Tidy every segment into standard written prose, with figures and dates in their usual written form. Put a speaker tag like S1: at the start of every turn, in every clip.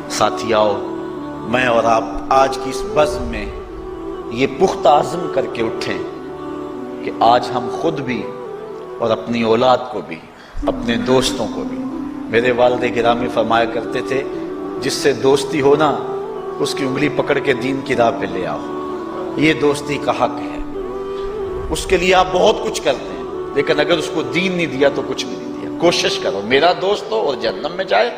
S1: ساتھیاؤ، میں اور آپ آج کی اس بزم میں یہ پختہ عزم کر کے اٹھیں کہ آج ہم خود بھی اور اپنی اولاد کو بھی، اپنے دوستوں کو بھی، میرے والد گرامی فرمایا کرتے تھے جس سے دوستی ہو نا اس کی انگلی پکڑ کے دین کی راہ پہ لے آؤ، یہ دوستی کا حق ہے۔ اس کے لیے آپ بہت کچھ کرتے ہیں لیکن اگر اس کو دین نہیں دیا تو کچھ بھی نہیں دیا۔ کوشش کرو میرا دوست ہو اور جہنم میں جائے۔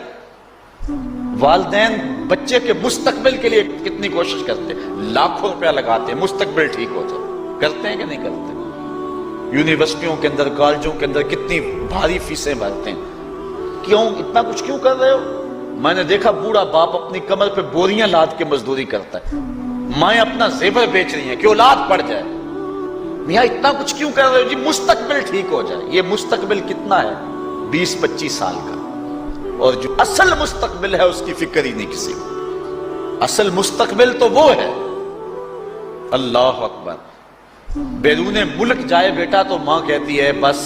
S1: والدین بچے کے مستقبل کے لیے کتنی کوشش کرتے ہیں، لاکھوں روپیہ لگاتے ہیں مستقبل ٹھیک ہو جائے، کرتے ہیں کہ نہیں کرتے؟ یونیورسٹیوں کے اندر، کالجوں کے اندر کتنی بھاری فیسیں بھرتے ہیں۔ کیوں اتنا کچھ کیوں کر رہے ہو؟ میں نے دیکھا بوڑھا باپ اپنی کمر پہ بوریاں لاد کے مزدوری کرتا ہے، مائیں اپنا زیور بیچ رہی ہیں کہ اولاد پڑ جائے۔ میاں اتنا کچھ کیوں کر رہے ہو؟ جی مستقبل ٹھیک ہو جائے۔ یہ مستقبل کتنا ہے؟ 20-25 سال کا، اور جو اصل مستقبل ہے اس کی فکر ہی نہیں کسی کو۔ اصل مستقبل تو وہ ہے، اللہ اکبر، بیرون ملک جائے بیٹا تو ماں کہتی ہے بس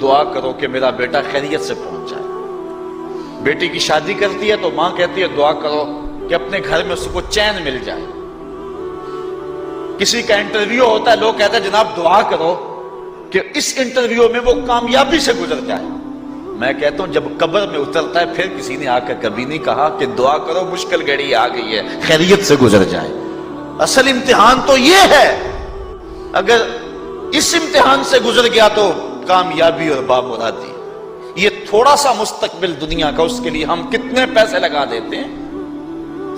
S1: دعا کرو کہ میرا بیٹا خیریت سے پہنچ جائے۔ بیٹی کی شادی کرتی ہے تو ماں کہتی ہے دعا کرو کہ اپنے گھر میں اس کو چین مل جائے۔ کسی کا انٹرویو ہوتا ہے، لوگ کہتے ہیں جناب دعا کرو کہ اس انٹرویو میں وہ کامیابی سے گزر جائے۔ میں کہتا ہوں جب قبر میں اترتا ہے پھر کسی نے آ کر کبھی نہیں کہا کہ دعا کرو مشکل گھڑی آ گئی ہے خیریت سے گزر جائے۔ اصل امتحان تو یہ ہے، اگر اس امتحان سے گزر گیا تو کامیابی اور بامرادی۔ یہ تھوڑا سا مستقبل دنیا کا، اس کے لیے ہم کتنے پیسے لگا دیتے ہیں۔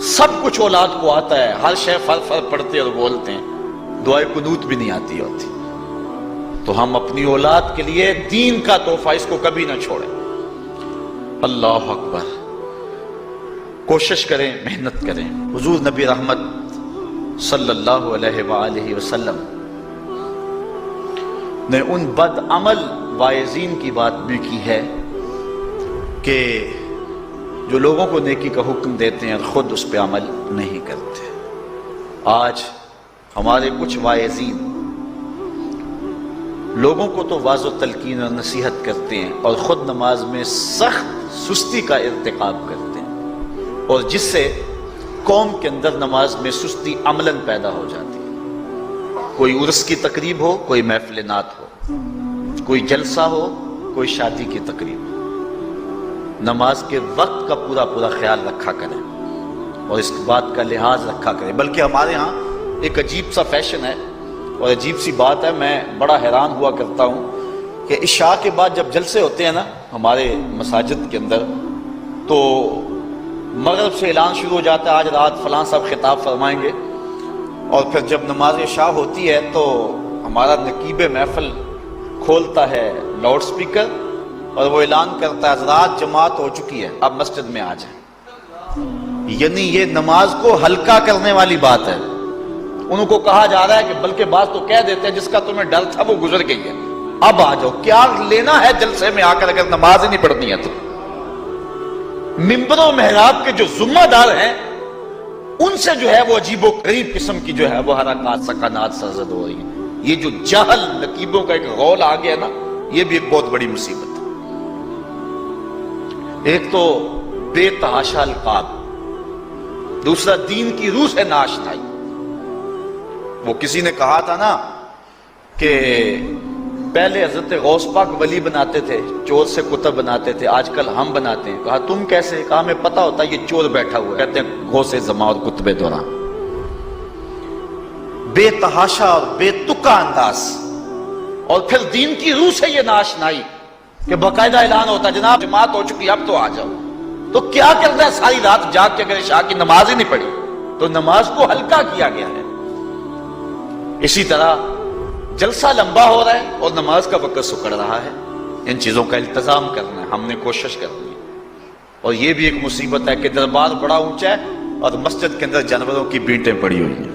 S1: سب کچھ اولاد کو آتا ہے، ہر شے فر فر پڑھتے اور بولتے ہیں، دعائے قنوت بھی نہیں آتی ہوتی۔ تو ہم اپنی اولاد کے لیے دین کا تحفہ اس کو کبھی نہ چھوڑیں۔ اللہ اکبر، کوشش کریں، محنت کریں۔ حضور نبی رحمت صلی اللہ علیہ وآلہ وسلم نے ان بد عمل واعظین کی بات بھی کی ہے کہ جو لوگوں کو نیکی کا حکم دیتے ہیں اور خود اس پہ عمل نہیں کرتے۔ آج ہمارے کچھ واعظین لوگوں کو تو واعظ و تلقین اور نصیحت کرتے ہیں اور خود نماز میں سخت سستی کا ارتکاب کرتے ہیں، اور جس سے قوم کے اندر نماز میں سستی عملاً پیدا ہو جاتی ہے۔ کوئی عرس کی تقریب ہو، کوئی محفل نعت ہو، کوئی جلسہ ہو، کوئی شادی کی تقریب ہو، نماز کے وقت کا پورا خیال رکھا کریں اور اس بات کا لحاظ رکھا کریں۔ بلکہ ہمارے ہاں ایک عجیب سا فیشن ہے اور عجیب سی بات ہے، میں بڑا حیران ہوا کرتا ہوں کہ عشاء کے بعد جب جلسے ہوتے ہیں نا ہمارے مساجد کے اندر، تو مغرب سے اعلان شروع ہو جاتا ہے آج رات فلاں صاحب خطاب فرمائیں گے، اور پھر جب نماز عشاء ہوتی ہے تو ہمارا نقیب محفل کھولتا ہے لاؤڈ سپیکر اور وہ اعلان کرتا ہے حضرات جماعت ہو چکی ہے، اب مسجد میں آ جائیں۔ یعنی یہ نماز کو ہلکا کرنے والی بات ہے۔ انہوں کو کہا جا رہا ہے کہ بلکہ بعض تو کہہ دیتے ہیں جس کا تمہیں ڈر تھا وہ گزر گئی ہے، اب آ جاؤ، کیا لینا ہے جلسے میں آ کر اگر نماز ہی نہیں پڑھنی ہے تو۔ ممبر و محراب کے جو ذمہ دار ہیں ان سے جو ہے وہ عجیب و غریب قسم کی جو ہے وہ حرکات سکنات سرزد ہو رہی ہیں۔ یہ جو جہل نقیبوں کا ایک غول آ گیا نا، یہ بھی ایک بہت بڑی مصیبت ہے۔ ایک تو بے تحاشا القاب، دوسرا دین کی روح سے ناشنائی۔ وہ کسی نے کہا تھا نا کہ پہلے حضرت غوث پاک ولی بناتے تھے، چور سے کتب بناتے تھے، آج کل ہم بناتے ہیں۔ کہا تم کیسے؟ کہا ہمیں پتا ہوتا ہے یہ چور بیٹھا ہوا ہے، کہتے ہیں غوث زمان اور کتب دوران۔ بے تحاشا اور بے تکا انداز، اور پھر دین کی روح سے یہ ناشنائی کہ باقاعدہ اعلان ہوتا ہے جناب جماعت ہو چکی اب تو آ جاؤ۔ تو کیا کرتا ہے ساری رات جاگ کے اگر عشاء کی نماز ہی نہیں پڑھی تو نماز کو ہلکا کیا گیا ہے۔ اسی طرح جلسہ لمبا ہو رہا ہے اور نماز کا وقت سکڑ رہا ہے۔ ان چیزوں کا التزام کرنا ہے، ہم نے کوشش کرنی ہے۔ اور یہ بھی ایک مصیبت ہے کہ دربار بڑا اونچا ہے اور مسجد کے اندر جانوروں کی بینٹیں پڑی ہوئی ہیں۔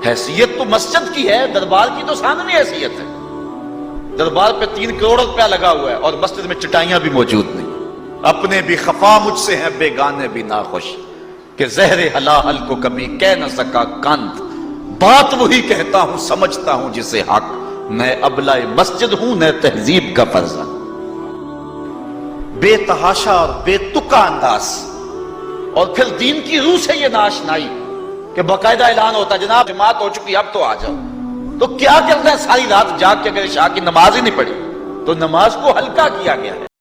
S1: حیثیت تو مسجد کی ہے، دربار کی تو ثانوی حیثیت ہے۔ دربار پہ 3 کروڑ روپیہ لگا ہوا ہے اور مسجد میں چٹائیاں بھی موجود نہیں۔ اپنے بھی خفا مجھ سے ہیں بیگانے بھی ناخوش، کہ زہر حلاحل کو کبھی کہہ نہ سکا کند، بات وہی کہتا ہوں سمجھتا ہوں جسے حق، میں ابلہ مسجد ہوں نہ تہذیب کا فرزند۔ بے تحاشا اور بے تکا انداز، اور پھر دین کی روح سے یہ ناشنائی کہ باقاعدہ اعلان ہوتا ہے جناب جماعت ہو چکی اب تو آ جاؤ، تو کیا کرنا ہے ساری رات جاگ کے اگر عشاء کی نماز ہی نہیں پڑھی تو نماز کو ہلکا کیا گیا ہے۔